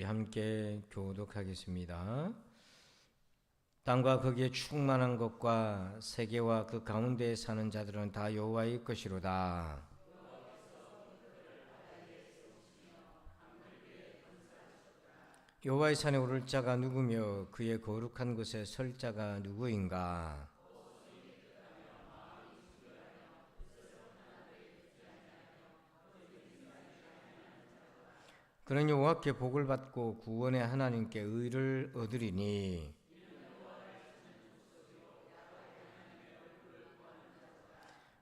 함께 교독하겠습니다. 땅과 거기에 충만한 것과 세계와 그 가운데에 사는 자들은 다 여호와의 것이로다. 여호와의 산에 오를 자가 누구며 그의 거룩한 곳에 설 자가 누구인가? 그는 여호와께 복을 받고 구원의 하나님께 의를 얻으리니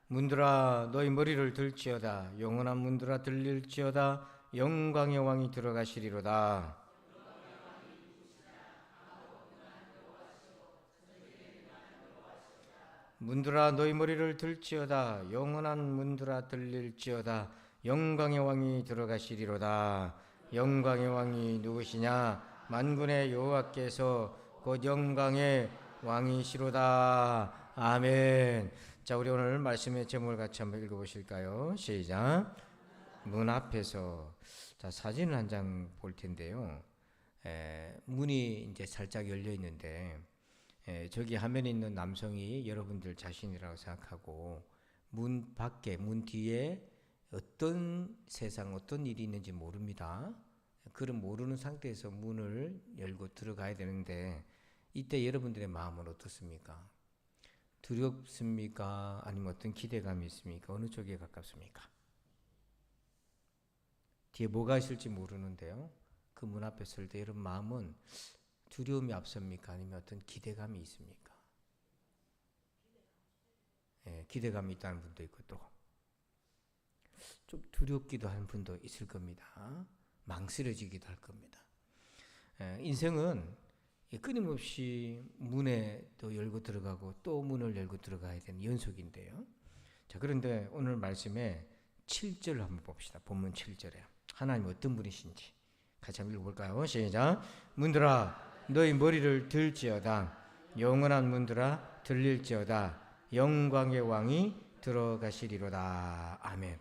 문들아 너희 머리를 들지어다. 영원한 문들아 들릴지어다. 영광의 왕이 들어가시리로다. 문들아 너희 머리를 들지어다. 영원한 문들아 들릴지어다. 영광의 왕이 들어가시리로다. 영광의 왕이 누구시냐? 만군의 여호와께서 곧 영광의 왕이시로다. 아멘. 자, 우리 오늘 말씀의 제목을 같이 한번 읽어보실까요? 시작. 문 앞에서. 자, 사진을 한 장 볼 텐데요. 문이 이제 살짝 열려 있는데, 저기 화면에 있는 남성이 여러분들 자신이라고 생각하고, 문 밖에, 문 뒤에 어떤 세상, 어떤 일이 있는지 모릅니다. 그런 모르는 상태에서 문을 열고 들어가야 되는데, 이때 여러분들의 마음은 어떻습니까? 두렵습니까? 아니면 어떤 기대감이 있습니까? 어느 쪽에 가깝습니까? 뒤에 뭐가 있을지 모르는데요. 그 문 앞에 설 때 여러분 마음은 두려움이 앞섭니까? 아니면 어떤 기대감이 있습니까? 기대감이 있다는 분도 있고 또 좀 두렵기도 하는 분도 있을 겁니다. 망설여지기도 할 겁니다. 인생은 끊임없이 문에 또 열고 들어가고 또 문을 열고 들어가야 되는 연속인데요. 자, 그런데 오늘 말씀에 7절을 한번 봅시다. 본문 7절에 하나님 어떤 분이신지 같이 한번 읽어볼까요? 시작. 문들아 너희 머리를 들지어다. 영원한 문들아 들릴지어다. 영광의 왕이 들어가시리로다. 아멘.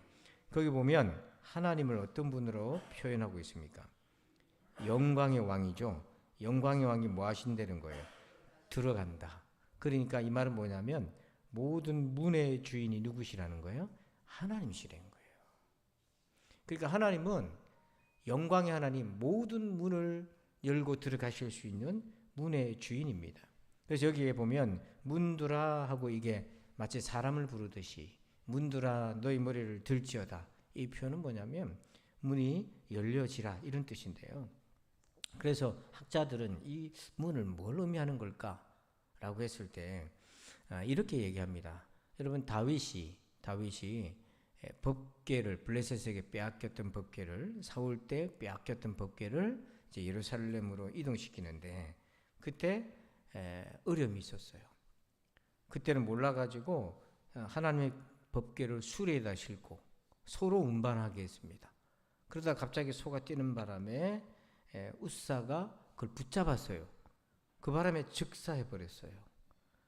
거기 보면 하나님을 어떤 분으로 표현하고 있습니까? 영광의 왕이죠. 영광의 왕이 뭐 하신다는 거예요? 들어간다. 그러니까 이 말은 뭐냐면 모든 문의 주인이 누구시라는 거예요? 하나님이시라는 거예요. 그러니까 하나님은 영광의 하나님, 모든 문을 열고 들어가실 수 있는 문의 주인입니다. 그래서 여기에 보면 문두라 하고 이게 마치 사람을 부르듯이 문두라 너희 머리를 들지어다. 이 표현은 뭐냐면 문이 열려지라 이런 뜻인데요. 그래서 학자들은 이 문을 뭘 의미하는 걸까? 라고 했을 때 이렇게 얘기합니다. 여러분 다윗이 법궤를 블레셋에게 빼앗겼던 법궤를 사울 때 빼앗겼던 법궤를 이제 예루살렘으로 이동시키는데 그때 어려움이 있었어요. 그때는 몰라가지고 하나님의 법궤를 수레에다 싣고 소로 운반하게 했습니다. 그러다 갑자기 소가 뛰는 바람에 웃사가 그걸 붙잡았어요. 그 바람에 즉사해버렸어요.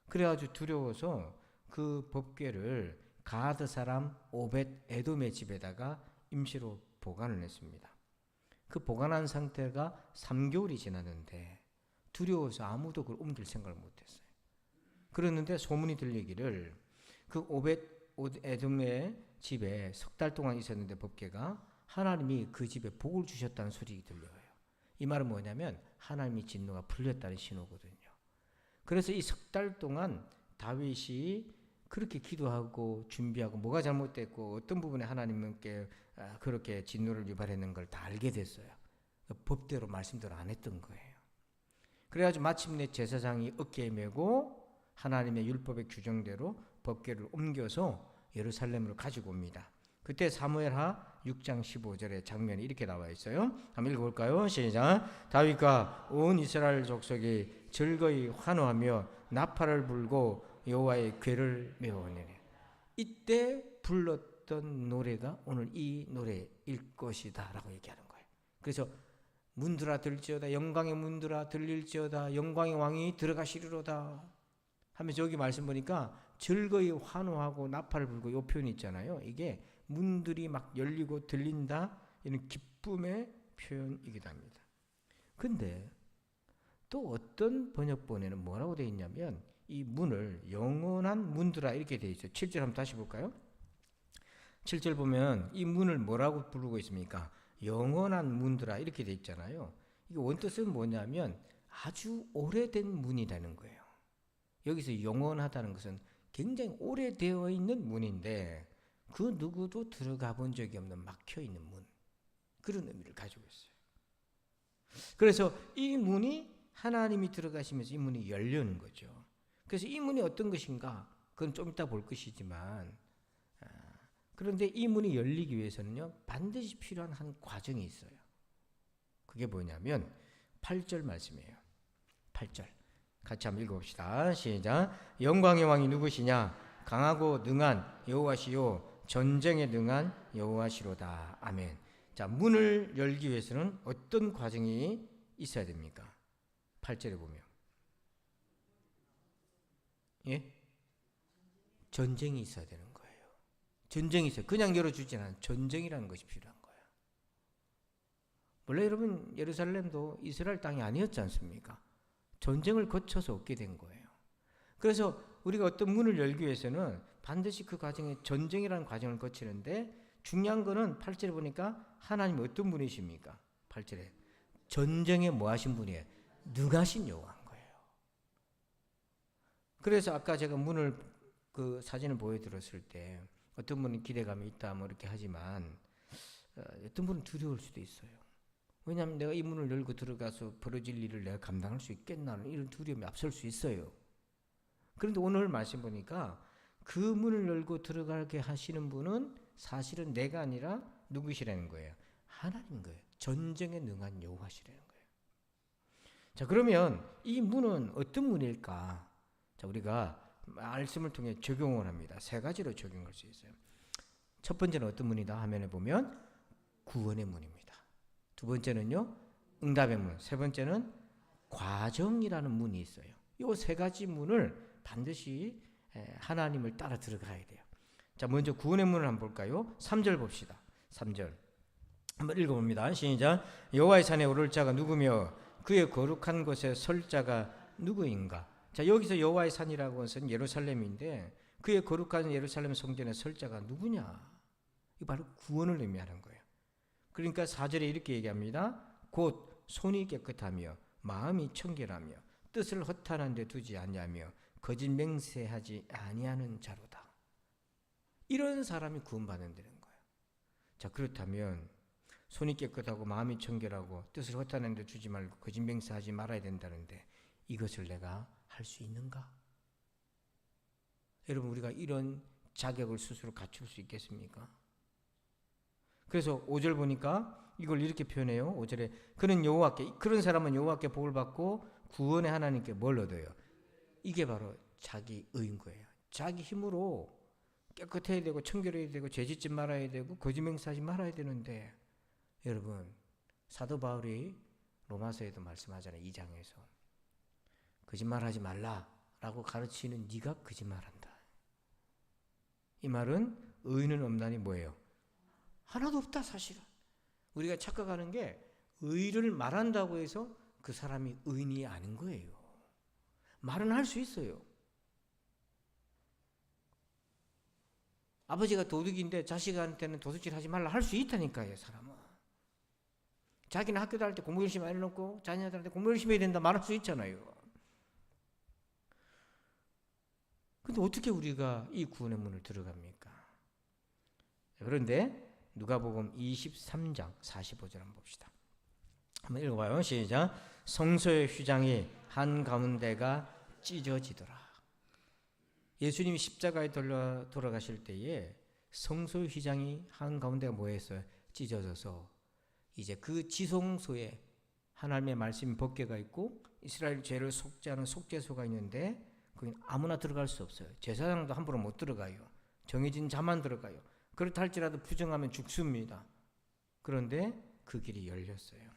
그래가지고 두려워서 그 법궤를 가드 사람 오벳 에돔의 집에다가 임시로 보관을 했습니다. 그 보관한 상태가 3개월이 지났는데 두려워서 아무도 그걸 옮길 생각을 못했어요. 그랬는데 소문이 들리기를 그 오벳 에돔의 집에 석 달 동안 있었는데 법궤가 하나님이 그 집에 복을 주셨다는 소리 들려요. 이 말은 뭐냐면 하나님의 진노가 풀렸다는 신호거든요. 그래서 이 석 달 동안 다윗이 그렇게 기도하고 준비하고 뭐가 잘못됐고 어떤 부분에 하나님께 그렇게 진노를 유발했는 걸 다 알게 됐어요. 법대로 말씀대로 안 했던 거예요. 그래가지고 마침내 제사장이 어깨에 메고 하나님의 율법의 규정대로 법궤를 옮겨서 예루살렘으로 가지고 옵니다. 그때 사무엘하 6장 15절의 장면이 이렇게 나와 있어요. 한번 읽어볼까요? 시작. 다윗과 온 이스라엘 족속이 즐거이 환호하며 나팔을 불고 여호와의 궤를 메우니라. 이때 불렀던 노래가 오늘 이 노래일 것이다 라고 얘기하는 거예요. 그래서 문들아 들지어다. 영광의 문들아 들릴지어다. 영광의 왕이 들어가시리로다 하면서 여기 말씀 보니까 즐거이 환호하고 나팔을 불고 이 표현이 있잖아요. 이게 문들이 막 열리고 들린다 이런 기쁨의 표현이기도 합니다. 근데 또 어떤 번역본에는 뭐라고 되어 있냐면 이 문을 영원한 문들아 이렇게 되어 있어요. 7절 한번 다시 볼까요? 7절 보면 이 문을 뭐라고 부르고 있습니까? 영원한 문들아 이렇게 되어 있잖아요. 이게 원뜻은 뭐냐면 아주 오래된 문이라는 거예요. 여기서 영원하다는 것은 굉장히 오래되어 있는 문인데 그 누구도 들어가 본 적이 없는 막혀 있는 문, 그런 의미를 가지고 있어요. 그래서 이 문이 하나님이 들어가시면서 이 문이 열려는 거죠. 그래서 이 문이 어떤 것인가 그건 좀 이따 볼 것이지만, 그런데 이 문이 열리기 위해서는요 반드시 필요한 한 과정이 있어요. 그게 뭐냐면 8절 말씀이에요. 8절 같이 한번 읽어봅시다. 시작. 영광의 왕이 누구시냐? 강하고 능한 여호와시요 전쟁에 능한 여호와시로다. 아멘. 자, 문을 열기 위해서는 어떤 과정이 있어야 됩니까? 8절에 보면 예? 전쟁이 있어야 되는 거예요. 전쟁이 있어요. 그냥 열어주지 않아요. 전쟁이라는 것이 필요한 거예요. 원래 여러분 예루살렘도 이스라엘 땅이 아니었지 않습니까? 전쟁을 거쳐서 얻게 된 거예요. 그래서 우리가 어떤 문을 열기 위해서는 반드시 그 과정에 전쟁이라는 과정을 거치는데 중요한 거는 8절에 보니까 하나님 어떤 분이십니까? 8절에 전쟁에 뭐 하신 분이에요? 능하신 여호와인 거예요. 그래서 아까 제가 문을 그 사진을 보여드렸을 때 어떤 분은 기대감이 있다 뭐 이렇게 하지만 어떤 분은 두려울 수도 있어요. 왜냐하면 내가 이 문을 열고 들어가서 벌어질 일을 내가 감당할 수 있겠나는 이런 두려움이 앞설 수 있어요. 그런데 오늘 말씀 보니까 그 문을 열고 들어가게 하시는 분은 사실은 내가 아니라 누구시라는 거예요? 하나님인 거예요. 전쟁에 능한 여호와시라는 거예요. 자, 그러면 이 문은 어떤 문일까? 자, 우리가 말씀을 통해 적용을 합니다. 세 가지로 적용할 수 있어요. 첫 번째는 어떤 문이다 하면에 보면 구원의 문입니다. 두 번째는요, 응답의 문. 세 번째는 과정이라는 문이 있어요. 이 세 가지 문을 반드시 하나님을 따라 들어가야 돼요. 자, 먼저 구원의 문을 한번 볼까요? 3절 봅시다. 3절 한번 읽어봅니다. 시작. 여호와의 산에 오를 자가 누구며 그의 거룩한 곳에 설 자가 누구인가? 자, 여기서 여호와의 산이라고 해서는 예루살렘인데 그의 거룩한 예루살렘 성전에 설 자가 누구냐? 이 바로 구원을 의미하는 거예요. 그러니까 4절에 이렇게 얘기합니다. 곧 손이 깨끗하며 마음이 청결하며 뜻을 허탄한 데 두지 아니하며 거짓 맹세하지 아니하는 자로다. 이런 사람이 구원받는 데는 거예요. 자, 그렇다면 손이 깨끗하고 마음이 청결하고 뜻을 허탄한 데 두지 말고 거짓 맹세하지 말아야 된다는데 이것을 내가 할 수 있는가? 여러분, 우리가 이런 자격을 스스로 갖출 수 있겠습니까? 그래서 5절 보니까 이걸 이렇게 표현해요. 5절에 그는 여호와께, 그런 사람은 여호와께 복을 받고 구원의 하나님께 뭘 얻어요? 이게 바로 자기 의인 거예요. 자기 힘으로 깨끗해야 되고 청결해야 되고 죄짓지 말아야 되고 거짓 맹세하지 말아야 되는데, 여러분 사도 바울이 로마서에도 말씀하잖아요. 2장에서 거짓말하지 말라라고 가르치는 네가 거짓말한다. 이 말은 의인은 없나니 뭐예요? 하나도 없다. 사실은 우리가 착각하는 게 의를 말한다고 해서 그 사람이 의인이 아닌 거예요. 말은 할 수 있어요. 아버지가 도둑인데 자식한테는 도둑질 하지 말라 할 수 있다니까요. 사람은 자기는 학교 다닐 때 공부 열심히 안 해놓고 자녀들한테 공부 열심히 해야 된다 말할 수 있잖아요. 근데 어떻게 우리가 이 구원의 문을 들어갑니까? 그런데 누가복음 23장 45절 한번 봅시다. 한번 읽어봐요. 시작. 성소의 휘장이 한가운데가 찢어지더라. 예수님이 십자가에 돌아가실 때에 성소의 휘장이 한가운데가 뭐했어요? 찢어져서 이제 그 지성소에 하나님의 말씀이 법궤가 있고 이스라엘 죄를 속죄하는 속죄소가 있는데 거기는 아무나 들어갈 수 없어요. 제사장도 함부로 못 들어가요. 정해진 자만 들어가요. 그렇다 할지라도 부정하면 죽습니다. 그런데 그 길이 열렸어요.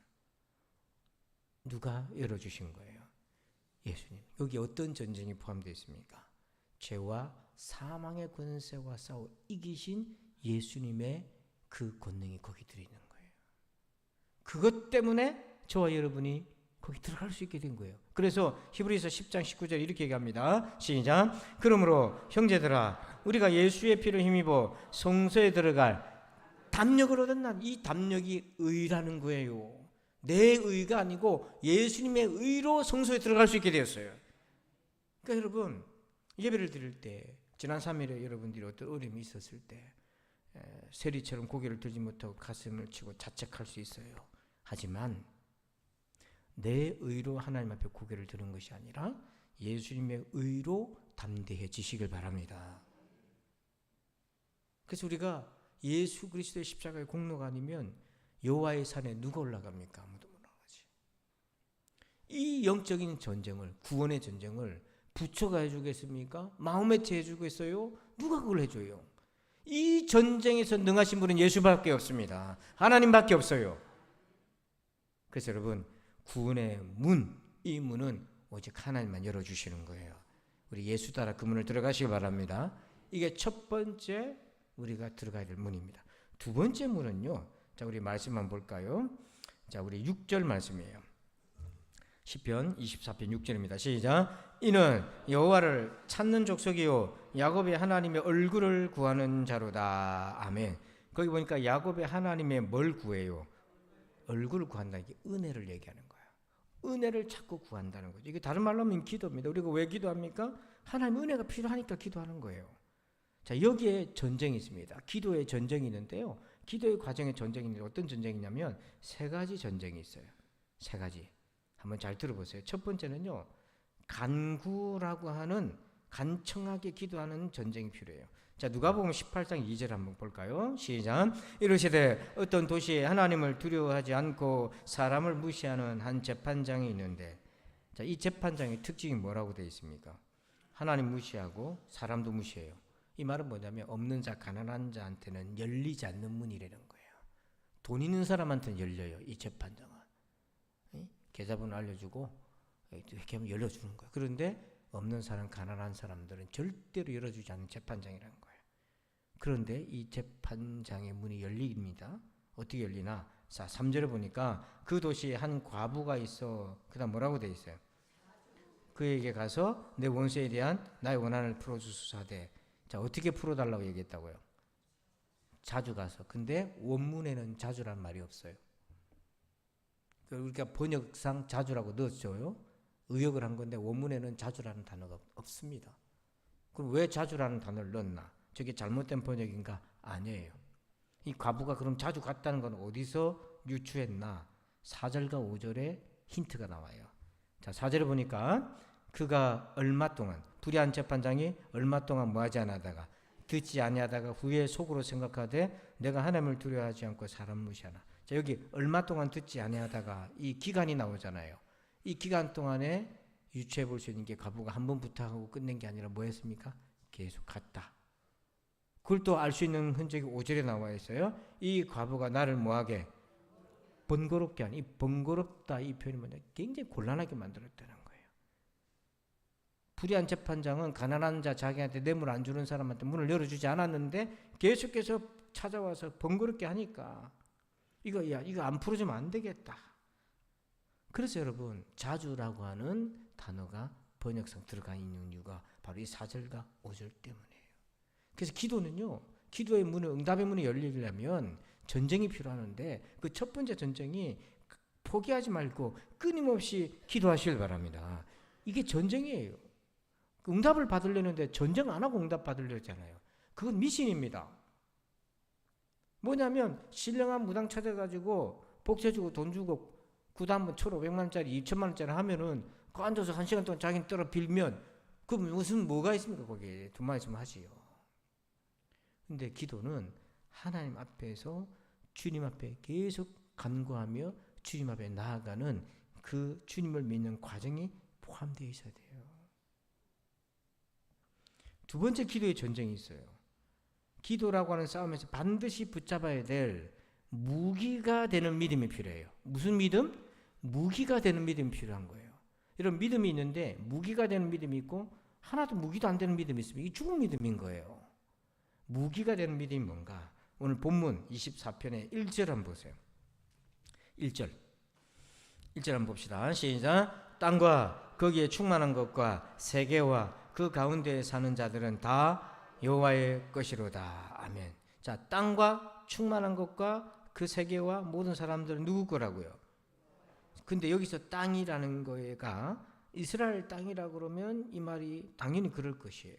누가 열어주신 거예요? 예수님. 여기 어떤 전쟁이 포함되어 있습니까? 죄와 사망의 권세와 싸워 이기신 예수님의 그 권능이 거기 들어있는 거예요. 그것 때문에 저와 여러분이 거기 들어갈 수 있게 된 거예요. 그래서 히브리서 10장 19절 이렇게 얘기합니다. 시작. 그러므로 형제들아 우리가 예수의 피를 힘입어 성소에 들어갈 담력을 얻었나. 이 담력이 의라는 거예요. 내 의가 아니고 예수님의 의로 성소에 들어갈 수 있게 되었어요. 그러니까 여러분 예배를 드릴 때 지난 3일에 여러분들이 어떤 어려움이 있었을 때 세리처럼 고개를 들지 못하고 가슴을 치고 자책할 수 있어요. 하지만 내 의로 하나님 앞에 고개를 드는 것이 아니라 예수님의 의로 담대해지시길 바랍니다. 그래서 우리가 예수 그리스도의 십자가의 공로가 아니면 여호와의 산에 누가 올라갑니까? 아무도 못 올라가지. 이 영적인 전쟁을, 구원의 전쟁을 부처가 해주겠습니까? 마음의 해주겠어요? 누가 그걸 해줘요? 이 전쟁에서 능하신 분은 예수밖에 없습니다. 하나님밖에 없어요. 그래서 여러분 구원의 문, 이 문은 오직 하나님만 열어주시는 거예요. 우리 예수 따라 그 문을 들어가시기 바랍니다. 이게 첫 번째 우리가 들어가야 될 문입니다. 두 번째 문은요. 자, 우리 말씀만 볼까요? 자, 우리 6절 말씀이에요. 시편 24편 6절입니다. 시작. 이는 여호와를 찾는 족속이요 야곱의 하나님의 얼굴을 구하는 자로다. 아멘. 거기 보니까 야곱의 하나님의 뭘 구해요? 얼굴을 구한다. 이게 은혜를 얘기하는 거예요. 은혜를 찾고 구한다는 거죠. 이게 다른 말로 하면 기도입니다. 우리가 왜 기도합니까? 하나님 은혜가 필요하니까 기도하는 거예요. 자, 여기에 전쟁이 있습니다. 기도의 전쟁이 있는데요. 기도의 과정에 전쟁이 있는데 어떤 전쟁이냐면 세 가지 전쟁이 있어요. 세 가지. 한번 잘 들어보세요. 첫 번째는요. 간구라고 하는 간청하게 기도하는 전쟁이 필요해요. 자, 누가복음 18장 2절 한번 볼까요? 시작. 이르시되 어떤 도시에 하나님을 두려워하지 않고 사람을 무시하는 한 재판장이 있는데, 자, 이 재판장의 특징이 뭐라고 되어 있습니까? 하나님 무시하고 사람도 무시해요. 이 말은 뭐냐면 없는 자, 가난한 자한테는 열리지 않는 문이라는 거예요. 돈 있는 사람한테는 열려요. 이 재판장은 계좌번호 알려주고 이렇게 하면 열려주는 거예요. 그런데 없는 사람, 가난한 사람들은 절대로 열어주지 않는 재판장이라는 거예요. 그런데 이 재판장의 문이 열립니다. 어떻게 열리나? 자, 3절에 보니까 그 도시에 한 과부가 있어. 그 다음 뭐라고 되어 있어요? 그에게 가서 내 원수에 대한 나의 원한을 풀어주소서하되. 자, 어떻게 풀어달라고 얘기했다고요? 자주 가서. 근데 원문에는 자주란 말이 없어요. 우리가 번역상 자주라고 넣었죠. 의역을 한 건데 원문에는 자주라는 단어가 없습니다. 그럼 왜 자주라는 단어를 넣었나? 저게 잘못된 번역인가? 아니에요. 이 과부가 그럼 자주 갔다는 건 어디서 유추했나? 4절과 5절에 힌트가 나와요. 자, 4절에 보니까 그가 얼마 동안, 불의한 재판장이 얼마 동안 뭐하지 않다가 듣지 아니하다가 후에 속으로 생각하되 내가 하나님을 두려워하지 않고 사람 무시하나. 자, 여기 얼마 동안 듣지 아니하다가 이 기간이 나오잖아요. 이 기간 동안에 유추해 볼 수 있는 게 과부가 한 번 부탁하고 끝낸 게 아니라 뭐였습니까? 계속 갔다. 그걸 또 알 수 있는 흔적이 5절에 나와 있어요. 이 과부가 나를 뭐하게? 번거롭게 하니. 이 번거롭다 이 표현이 뭐냐? 굉장히 곤란하게 만들었다는 거예요. 불의한 재판장은 가난한 자, 자기한테 뇌물 안 주는 사람한테 문을 열어주지 않았는데 계속해서 찾아와서 번거롭게 하니까 이거 안 풀어주면 안 되겠다. 그래서 여러분 자주라고 하는 단어가 번역상 들어가 있는 이유가 바로 이 4절과 5절 때문이에요. 그래서 기도는요. 기도의 문을, 응답의 문이 열리려면 전쟁이 필요하는데 그 첫 번째 전쟁이 포기하지 말고 끊임없이 기도하시길 바랍니다. 이게 전쟁이에요. 응답을 받으려는데 전쟁 안 하고 응답 받으려잖아요. 그건 미신입니다. 뭐냐면 신령한 무당 찾아가지고 복채주고 돈 주고 구단번 1,500만원짜리 2,000만원짜리 하면은 그 앉아서 1시간 동안 자기는 떨어 빌면 그 무슨 뭐가 있습니까? 거기에 돈만 있으면 하지요. 근데 기도는 하나님 앞에서 주님 앞에 계속 간구하며 주님 앞에 나아가는 그 주님을 믿는 과정이 포함되어 있어야 돼요. 두 번째 기도의 전쟁이 있어요. 기도라고 하는 싸움에서 반드시 붙잡아야 될 무기가 되는 믿음이 필요해요. 무슨 믿음? 무기가 되는 믿음이 필요한 거예요. 이런 믿음이 있는데 무기가 되는 믿음이 있고 하나도 무기도 안 되는 믿음이 있으면 이게 죽은 믿음인 거예요. 무기가 되는 믿음이 뭔가? 오늘 본문 24편의 1절 한번 보세요. 1절. 1절 한번 봅시다. 시작. 땅과 거기에 충만한 것과 세계와 그 가운데에 사는 자들은 다 여호와의 것이로다. 아멘. 자, 땅과 충만한 것과 그 세계와 모든 사람들은 누구 거라고요? 근데 여기서 땅이라는 거가 이스라엘 땅이라고 그러면 이 말이 당연히 그럴 것이에요.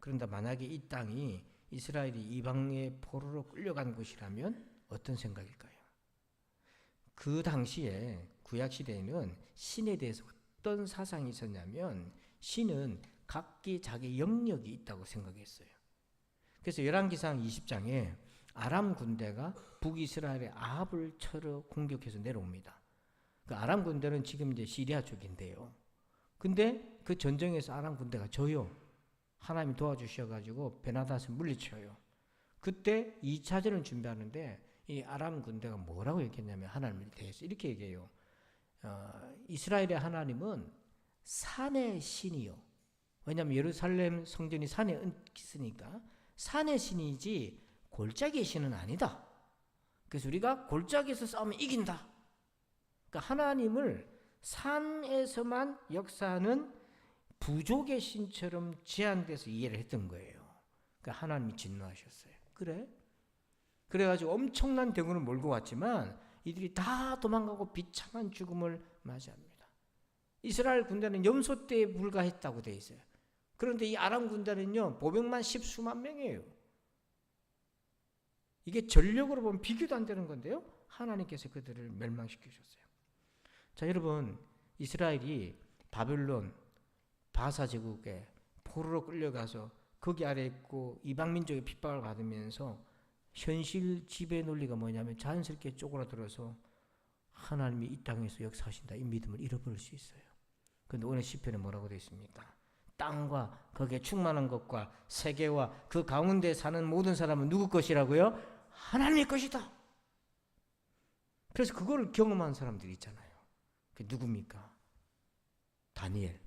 그런데 만약에 이 땅이 이스라엘이 이방의 포로로 끌려간 것이라면 어떤 생각일까요? 그 당시에 구약시대에는 신에 대해서 어떤 사상이 있었냐면 신은 각기 자기 영역이 있다고 생각했어요. 그래서 열왕기상 20장에 아람 군대가 북이스라엘의 아합을 쳐러 공격해서 내려옵니다. 그 아람 군대는 지금 이제 시리아 쪽인데요. 근데 그 전쟁에서 아람 군대가 져요. 하나님이 도와주셔가지고 베나닷을 물리쳐요. 그때 2차전을 준비하는데 이 아람 군대가 뭐라고 얘기했냐면 하나님에 대해서 이렇게 얘기해요. 이스라엘의 하나님은 산의 신이요. 왜냐하면 예루살렘 성전이 산에 있으니까 산의 신이지 골짜기의 신은 아니다. 그래서 우리가 골짜기에서 싸우면 이긴다. 그러니까 하나님을 산에서만 역사하는 부족의 신처럼 제한돼서 이해를 했던 거예요. 그러니까 하나님이 진노하셨어요. 그래? 그래가지고 엄청난 대군을 몰고 왔지만 이들이 다 도망가고 비참한 죽음을 맞이합니다. 이스라엘 군대는 염소 때에 불과했다고 돼 있어요. 그런데 이 아람 군대는요, 보병만 십수만 명이에요. 이게 전력으로 보면 비교도 안 되는 건데요, 하나님께서 그들을 멸망시키셨어요. 자, 여러분, 이스라엘이 바벨론 바사 제국에 포로로 끌려가서 거기 아래 있고 이방 민족의 핍박을 받으면서 현실 지배 논리가 뭐냐면 자연스럽게 쪼그라들어서 하나님이 이 땅에서 역사하신다, 이 믿음을 잃어버릴 수 있어요. 그런데 오늘 시편에 뭐라고 되어 있습니까? 땅과 거기에 충만한 것과 세계와 그 가운데 사는 모든 사람은 누구 것이라고요? 하나님의 것이다. 그래서 그거를 경험한 사람들이 있잖아요. 그게 누굽니까? 다니엘.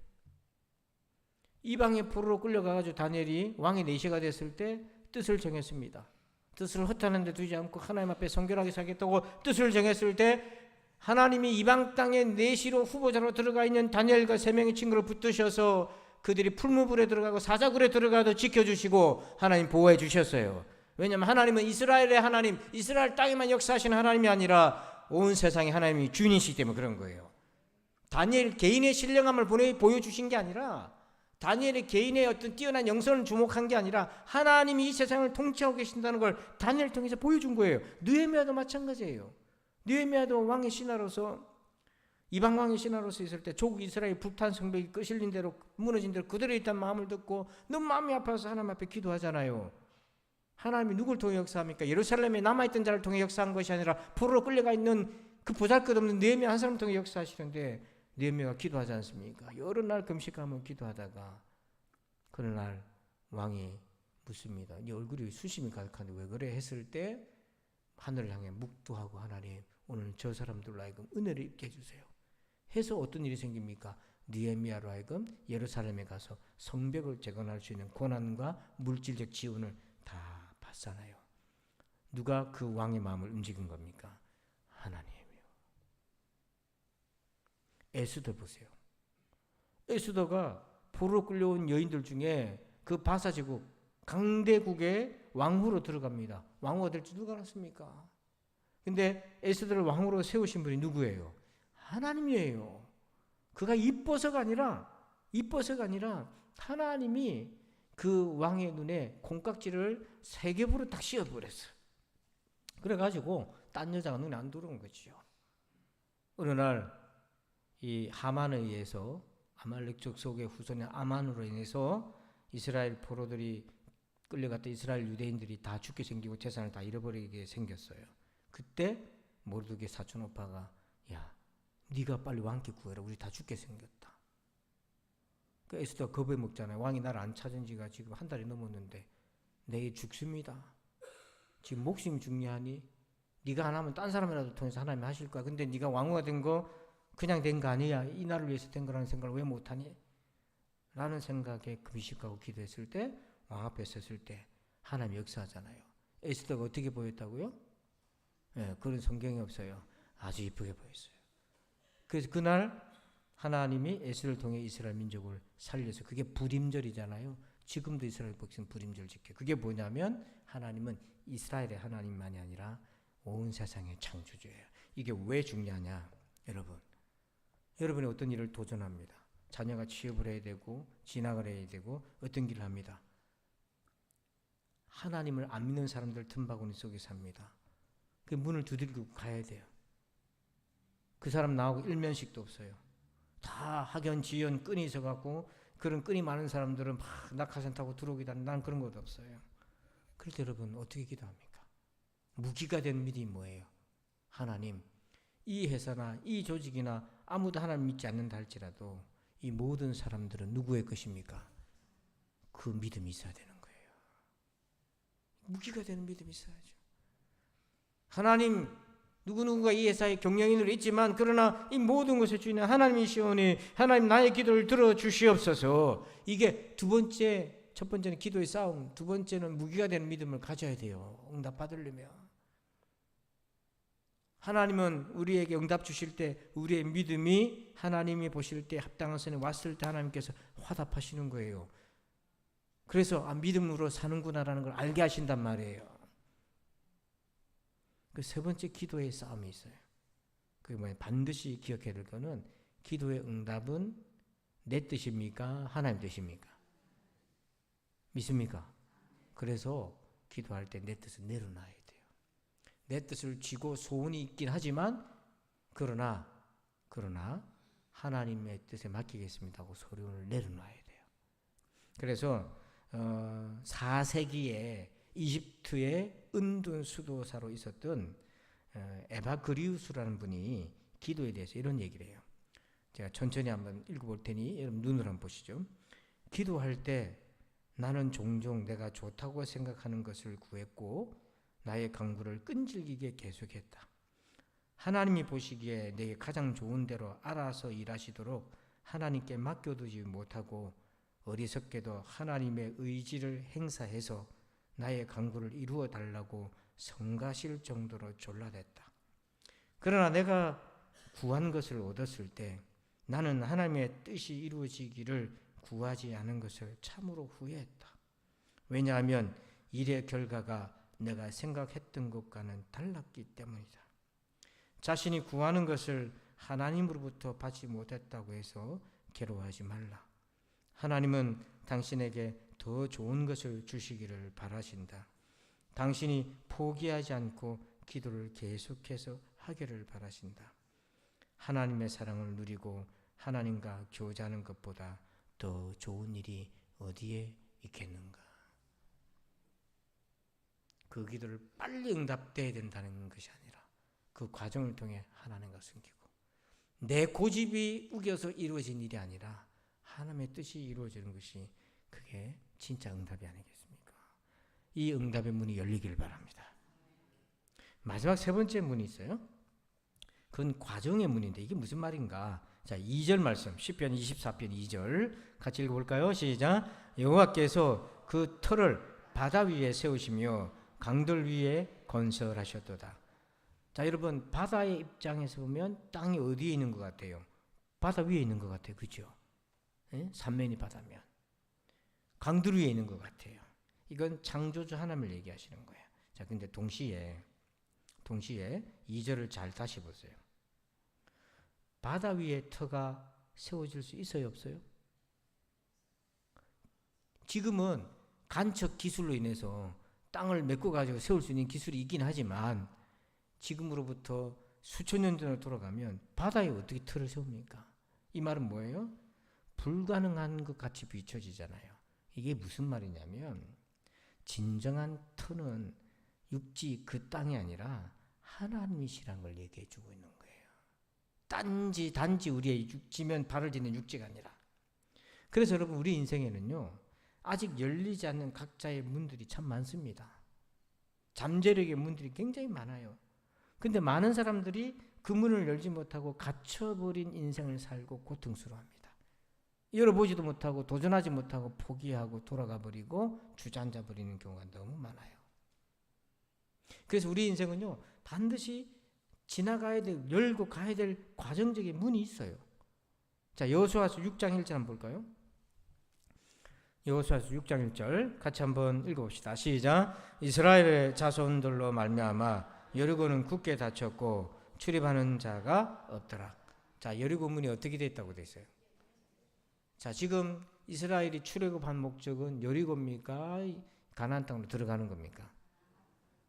이방의 포로로 끌려가가지고 다니엘이 왕의 내시가 됐을 때 뜻을 정했습니다. 뜻을 허탄한 데 두지 않고 하나님 앞에 성결하게 살겠다고 뜻을 정했을 때 하나님이 이방 땅의 내시로 후보자로 들어가 있는 다니엘과 3명의 친구를 붙드셔서 그들이 풀무불에 들어가고 사자굴에 들어가도 지켜주시고 하나님 보호해 주셨어요. 왜냐하면 하나님은 이스라엘의 하나님, 이스라엘 땅에만 역사하시는 하나님이 아니라 온 세상의 하나님이 주인이시기 때문에 그런 거예요. 다니엘 개인의 신령함을 보여주신 게 아니라 다니엘의 개인의 어떤 뛰어난 영성을 주목한 게 아니라 하나님이 이 세상을 통치하고 계신다는 걸 다니엘을 통해서 보여준 거예요. 느헤미야도 마찬가지예요. 느헤미야도 왕의 신하로서, 이방 왕의 신하로서 있을 때 조국 이스라엘 불탄 성벽이 끄실린 대로 무너진 대로 그대로 있다는 마음을 듣고 너무 마음이 아파서 하나님 앞에 기도하잖아요. 하나님이 누굴 통해 역사합니까? 예루살렘에 남아있던 자를 통해 역사한 것이 아니라 포로로 끌려가 있는 그 보잘것없는 느헤미야 한 사람을 통해 역사하시는데 느헤미야가 기도하지 않습니까? 여러 날 금식하며 기도하다가 그런 날 왕이 묻습니다. 네 얼굴이 수심이 가득한데 왜 그래? 했을 때 하늘을 향해 묵도하고 하나님, 오늘 저 사람들로 하여금 은혜를 입게 해주세요. 해서 어떤 일이 생깁니까? 느헤미야로 하여금 예루살렘에 가서 성벽을 재건할 수 있는 권한과 물질적 지원을 다 받잖아요. 누가 그 왕의 마음을 움직인 겁니까? 하나님이요. 에스더 보세요. 에스더가 포로로 끌려온 여인들 중에 그 바사제국 강대국의 왕후로 들어갑니다. 왕후가 될지 누가 알았습니까? 근데 에스더를 왕후로 세우신 분이 누구예요? 하나님이에요. 그가 이뻐서가 아니라 하나님이 그 왕의 눈에 콩깍지를 3겹으로 딱 씌워버렸어요. 그래가지고 딴 여자가 눈에 안 들어온 거죠. 어느 날 이 하만에 의해서, 아말렉 족속의 후손의 아만으로 인해서 이스라엘 포로들이 끌려갔던 이스라엘 유대인들이 다 죽게 생기고 재산을 다 잃어버리게 생겼어요. 그때 모르드게 사촌 오빠가, 야, 네가 빨리 왕께 구해라. 우리 다 죽게 생겼다. 그 에스더가 겁에 먹잖아요. 왕이 나를 안 찾은 지가 지금 한 달이 넘었는데 내일 죽습니다. 지금 목숨이 중요하니 네가 안 하면 딴 사람이라도 통해서 하나님이 하실 거야. 근데 네가 왕후가 된 거 그냥 된 거 아니야. 이 나라를 위해서 된 거라는 생각을 왜 못하니? 라는 생각에 금식하고 기도했을 때, 왕 앞에 섰을 때 하나님이 역사하잖아요. 에스더가 어떻게 보였다고요? 네, 그런 성경이 없어요. 아주 이쁘게 보였어요. 그래서 그날 하나님이 에스를 통해 이스라엘 민족을 살려서, 그게 불임절이잖아요. 지금도 이스라엘 백성 불임절 지켜. 그게 뭐냐면 하나님은 이스라엘의 하나님만이 아니라 온 세상의 창조주예요. 이게 왜 중요하냐? 여러분이 어떤 일을 도전합니다. 자녀가 취업을 해야 되고 진학을 해야 되고 어떤 길을 합니다. 하나님을 안 믿는 사람들 틈바구니 속에 삽니다. 그 문을 두들기고 가야 돼요. 그 사람 나오고 일면식도 없어요. 다 학연, 지연, 끈이 있어갖고, 그런 끈이 많은 사람들은 막 낙하산 타고 들어오기도 하는데 난 그런 것도 없어요. 그럴 때 여러분 어떻게 기도합니까? 무기가 된 믿음이 뭐예요? 하나님, 이 회사나 이 조직이나 아무도 하나님 믿지 않는다 할지라도 이 모든 사람들은 누구의 것입니까? 그 믿음이 있어야 되는 거예요. 무기가 되는 믿음이 있어야죠. 하나님, 누구누구가 이 회사의 경영인으로 있지만 그러나 이 모든 것의 주인은 하나님이시오니 하나님 나의 기도를 들어주시옵소서. 이게 두 번째, 첫 번째는 기도의 싸움, 두 번째는 무기가 되는 믿음을 가져야 돼요. 응답 받으려면. 하나님은 우리에게 응답 주실 때 우리의 믿음이 하나님이 보실 때 합당한 선에 왔을 때 하나님께서 화답하시는 거예요. 그래서 믿음으로 사는구나라는 걸 알게 하신단 말이에요. 그 세 번째 기도의 싸움이 있어요. 그게 뭐예요? 반드시 기억해야 될 거는 기도의 응답은 내 뜻입니까? 하나님 뜻입니까? 믿습니까? 그래서 기도할 때 내 뜻을 내려놔야 돼요. 내 뜻을 쥐고 소원이 있긴 하지만 그러나 하나님의 뜻에 맡기겠습니다 하고 소원을 내려놔야 돼요. 그래서 4세기에 이집트의 은둔 수도사로 있었던 에바그리우스라는 분이 기도에 대해서 이런 얘기를 해요. 제가 천천히 한번 읽어볼 테니 여러분 눈으로 한번 보시죠. 기도할 때 나는 종종 내가 좋다고 생각하는 것을 구했고 나의 강구를 끈질기게 계속했다. 하나님이 보시기에 내게 가장 좋은 대로 알아서 일하시도록 하나님께 맡겨두지 못하고 어리석게도 하나님의 의지를 행사해서 나의 강구를 이루어 달라고 성가실 정도로 졸라댔다. 그러나 내가 구한 것을 얻었을 때 나는 하나님의 뜻이 이루어지기를 구하지 않은 것을 참으로 후회했다. 왜냐하면 일의 결과가 내가 생각했던 것과는 달랐기 때문이다. 자신이 구하는 것을 하나님으로부터 받지 못했다고 해서 괴로워하지 말라. 하나님은 당신에게 더 좋은 것을 주시기를 바라신다. 당신이 포기하지 않고 기도를 계속해서 하기를 바라신다. 하나님의 사랑을 누리고 하나님과 교제하는 것보다 더 좋은 일이 어디에 있겠는가. 그 기도를 빨리 응답돼야 된다는 것이 아니라 그 과정을 통해 하나님과 섬기고 내 고집이 우겨서 이루어진 일이 아니라 하나님의 뜻이 이루어지는 것이 그게 진짜 응답이 아니겠습니까? 이 응답의 문이 열리길 바랍니다. 마지막 세 번째 문이 있어요. 그건 과정의 문인데 이게 무슨 말인가? 자, 2절 말씀, 시편 24편 2절 같이 읽어볼까요? 시작. 여호와께서 그 터를 바다 위에 세우시며 강들 위에 건설하셨도다. 자, 여러분 바다의 입장에서 보면 땅이 어디에 있는 것 같아요? 바다 위에 있는 것 같아요. 그죠? 예? 삼면이 바다면 강들 위에 있는 것 같아요. 이건 창조주 하나님을 얘기하시는 거예요. 자, 근데 동시에 2절을 잘 다시 보세요. 바다 위에 터가 세워질 수 있어요, 없어요? 지금은 간척 기술로 인해서 땅을 메꿔가지고 세울 수 있는 기술이 있긴 하지만 지금으로부터 수천 년 전으로 돌아가면 바다에 어떻게 터를 세웁니까? 이 말은 뭐예요? 불가능한 것 같이 비춰지잖아요. 이게 무슨 말이냐면 진정한 터는 육지 그 땅이 아니라 하나님이시라는 걸 얘기해 주고 있는 거예요. 단지 우리의 육지면 발을 딛는 육지가 아니라. 그래서 여러분 우리 인생에는요 아직 열리지 않는 각자의 문들이 참 많습니다. 잠재력의 문들이 굉장히 많아요. 근데 많은 사람들이 그 문을 열지 못하고 갇혀버린 인생을 살고 고통스러워합니다. 열어보지도 못하고 도전하지 못하고 포기하고 돌아가 버리고 주저앉아 버리는 경우가 너무 많아요. 그래서 우리 인생은요 반드시 지나가야 될, 열고 가야 될 과정적인 문이 있어요. 자, 여호수아서 6장 1절 한번 볼까요? 여호수아서 6장 1절 같이 한번 읽어봅시다. 시작. 이스라엘의 자손들로 말미암아 여리고는 굳게 닫혔고 출입하는 자가 없더라. 자, 여리고 문이 어떻게 됐다고 돼 있어요? 자, 지금 이스라엘이 출애굽한 목적은 여리고입니까? 가나안 땅으로 들어가는 겁니까?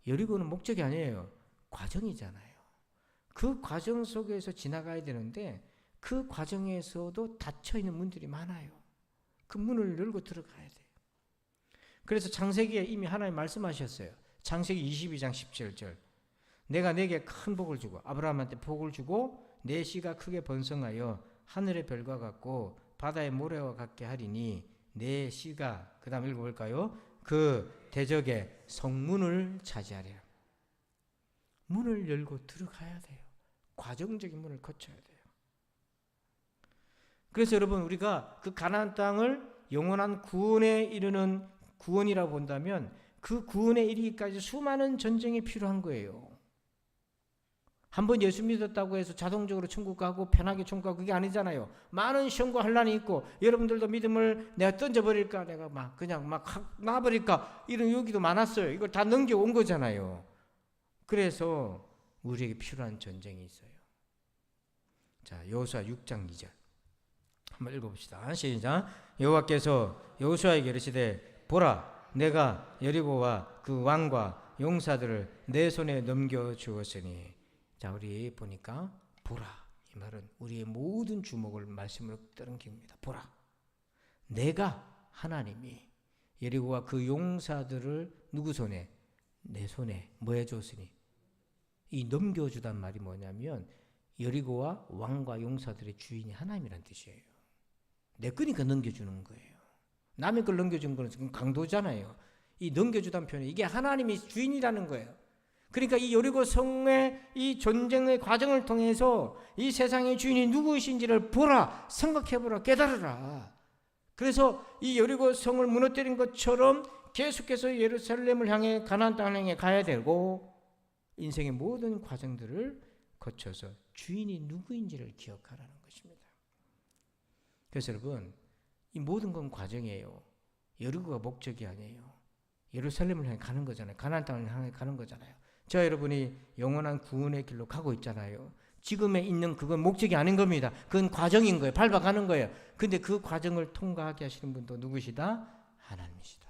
여리고는 목적이 아니에요. 과정이잖아요. 그 과정 속에서 지나가야 되는데 그 과정에서도 닫혀있는 문들이 많아요. 그 문을 열고 들어가야 돼요. 그래서 창세기에 이미 하나님 말씀하셨어요. 창세기 22장 17절. 내가 내게 큰 복을 주고 아브라함한테 복을 주고 내 씨가 크게 번성하여 하늘의 별과 같고 바다의 모래와 같게 하리니 내 씨가, 그 다음 읽어볼까요? 그 대적의 성문을 차지하리라. 문을 열고 들어가야 돼요. 과정적인 문을 거쳐야 돼요. 그래서 여러분, 우리가 그 가나안 땅을 영원한 구원에 이르는 구원이라고 본다면 그 구원에 이르기까지 수많은 전쟁이 필요한 거예요. 한번 예수 믿었다고 해서 자동적으로 천국 가고 편하게 천국 가고 그게 아니잖아요. 많은 시험과 환난이 있고, 여러분들도 믿음을 내가 던져버릴까, 내가 막 그냥 막 놔버릴까, 이런 요기도 많았어요. 이걸 다 넘겨온 거잖아요. 그래서 우리에게 필요한 전쟁이 있어요. 자, 여호수아 6장 2절 한번 읽어봅시다. 시작. 여호와께서 여호수아에게 이르시되 보라, 내가 여리고와 그 왕과 용사들을 내 손에 넘겨주었으니. 자, 우리 보니까 보라, 이 말은 우리의 모든 주목을 말씀으로 떠넘깁니다. 보라, 내가 하나님이 여리고와 그 용사들을 누구 손에? 내 손에 뭐 해줬으니? 이 넘겨주단 말이 뭐냐면 여리고와 왕과 용사들의 주인이 하나님이란 뜻이에요. 내 거니까 넘겨주는 거예요. 남의 걸 넘겨준 거는 강도잖아요. 이 넘겨주단 표현이 이게 하나님이 주인이라는 거예요. 그러니까 이 여리고 성의 이 전쟁의 과정을 통해서 이 세상의 주인이 누구이신지를 보라, 생각해보라, 깨달으라. 그래서 이 여리고 성을 무너뜨린 것처럼 계속해서 예루살렘을 향해 가나안 땅을 향해 가야 되고, 인생의 모든 과정들을 거쳐서 주인이 누구인지를 기억하라는 것입니다. 그래서 여러분, 이 모든 건 과정이에요. 여리고가 목적이 아니에요. 예루살렘을 향해 가는 거잖아요. 가나안 땅을 향해 가는 거잖아요. 저 여러분이 영원한 구원의 길로 가고 있잖아요. 지금에 있는 그건 목적이 아닌 겁니다. 그건 과정인 거예요. 밟아가는 거예요. 근데 그 과정을 통과하게 하시는 분도 누구시다? 하나님이시다.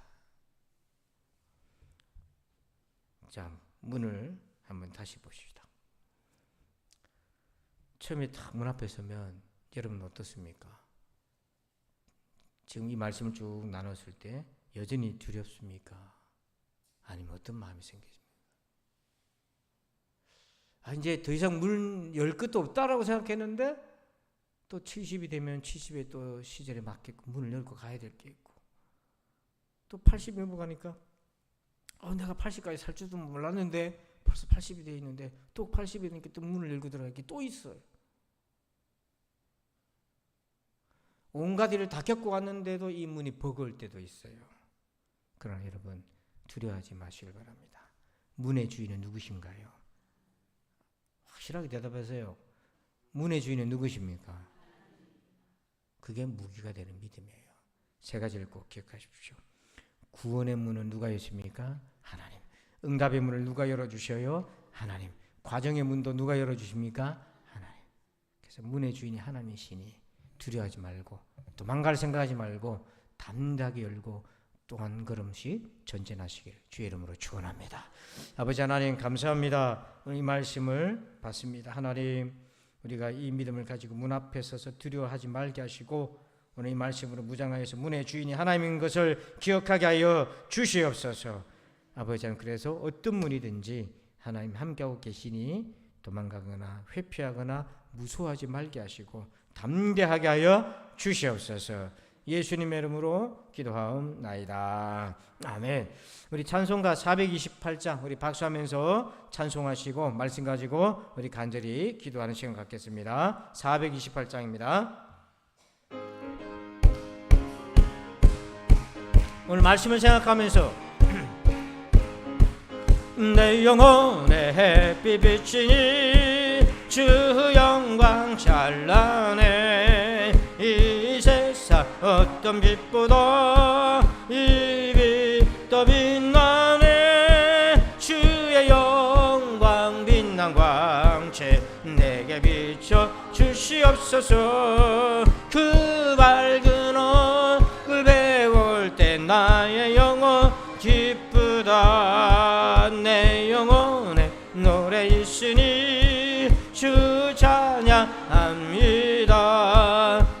자, 문을 한번 다시 보십시다. 처음에 딱 문 앞에 서면 여러분 어떻습니까? 지금 이 말씀을 쭉 나눴을 때 여전히 두렵습니까? 아니면 어떤 마음이 생기십니까? 이제 더 이상 문 열 것도 없다라고 생각했는데 또 70이 되면 70의 또 시절에 맞게끔 문을 열고 가야 될 게 있고, 또 80이 넘어가니까 내가 80까지 살 줄도 몰랐는데 벌써 80이 돼 있는데 또 80이 되니까 또 문을 열고 들어갈 게 또 있어요. 온갖 일을 다 겪고 왔는데도 이 문이 버거울 때도 있어요. 그러나 여러분, 두려워하지 마시길 바랍니다. 문의 주인은 누구신가요? 확실하게 대답하세요. 문의 주인은 누구십니까? 그게 무기가 되는 믿음이에요. 세 가지를 꼭 기억하십시오. 구원의 문은 누가 여십니까? 하나님. 응답의 문을 누가 열어주셔요? 하나님. 과정의 문도 누가 열어주십니까? 하나님. 그래서 문의 주인이 하나님이시니 두려워하지 말고 도망갈 생각하지 말고 담대하게 열고 또 한 걸음씩 전진하시길 주의 이름으로 축원합니다. 아버지 하나님, 감사합니다. 이 말씀을 받습니다. 하나님, 우리가 이 믿음을 가지고 문 앞에 서서 두려워하지 말게 하시고 오늘 이 말씀으로 무장하여서 문의 주인이 하나님인 것을 기억하게 하여 주시옵소서. 아버지 하나님, 그래서 어떤 문이든지 하나님 함께하고 계시니 도망가거나 회피하거나 무서워하지 말게 하시고 담대하게 하여 주시옵소서. 예수님의 이름으로 기도하옵나이다. 아멘. 우리 찬송가 428장 우리 박수하면서 찬송하시고 말씀 가지고 우리 간절히 기도하는 시간 갖겠습니다. 428장입니다. 오늘 말씀을 생각하면서 내 영혼의 햇빛 비치니 주 영광 찬란해. 이 세상 어떤 빛보다 이 빛 더 빛나네. 주의 영광 빛난 광채 내게 비춰 주시옵소서. 그 밝은 얼굴 배울 때 나의 영혼 기쁘다. 내 영혼에 노래 있으니 주 찬양합니다.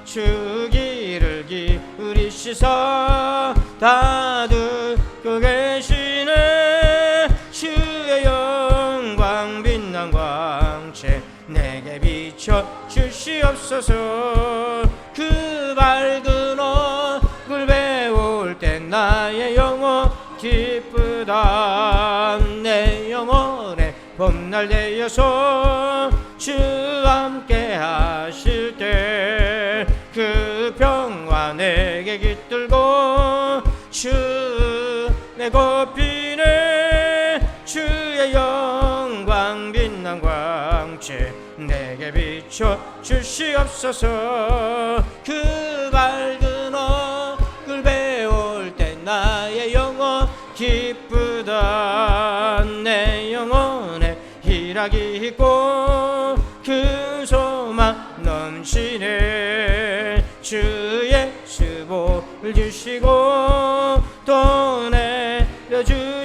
주 귀를 기울이시사 다 듣고 계시네. 주의 영광 빛난 광채 내게 비춰 주시옵소서. 그 밝은 얼굴 배울 때 나의 영혼 기쁘다. 내 영혼에 봄날 되어서 주 함께 하실 때 그 평화 내게 깃들고 주 내 곱이네. 주의 영광 빛난 광채 내게 비춰 주시옵소서. 그 밝은 얼굴 배울 때 나의 영혼 기쁘다. 내 영혼에 희락이 있고 큰 소망 넘치네. 주 예수 볼 주시고 또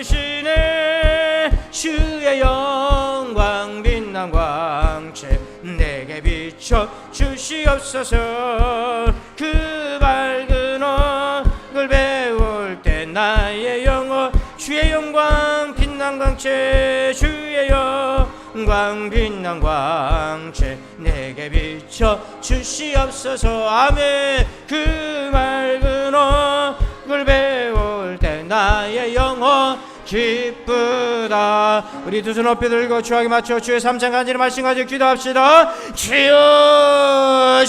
내려주시네. 주의 영광 빛난 광채 내게 비춰 주시옵소서. 그 밝은 얼굴 배울 때 나의 영혼 주의 영광 빛난 광채 주의 영광 빛난 광채 내게 비춰 주시옵소서. 아멘. 그 밝은 얼굴 배울 때 나의 영혼 기쁘다. 우리 두 손 높이 들고 주하게 맞춰 주의 삼창 간절히 말씀 가지고 기도합시다. 주여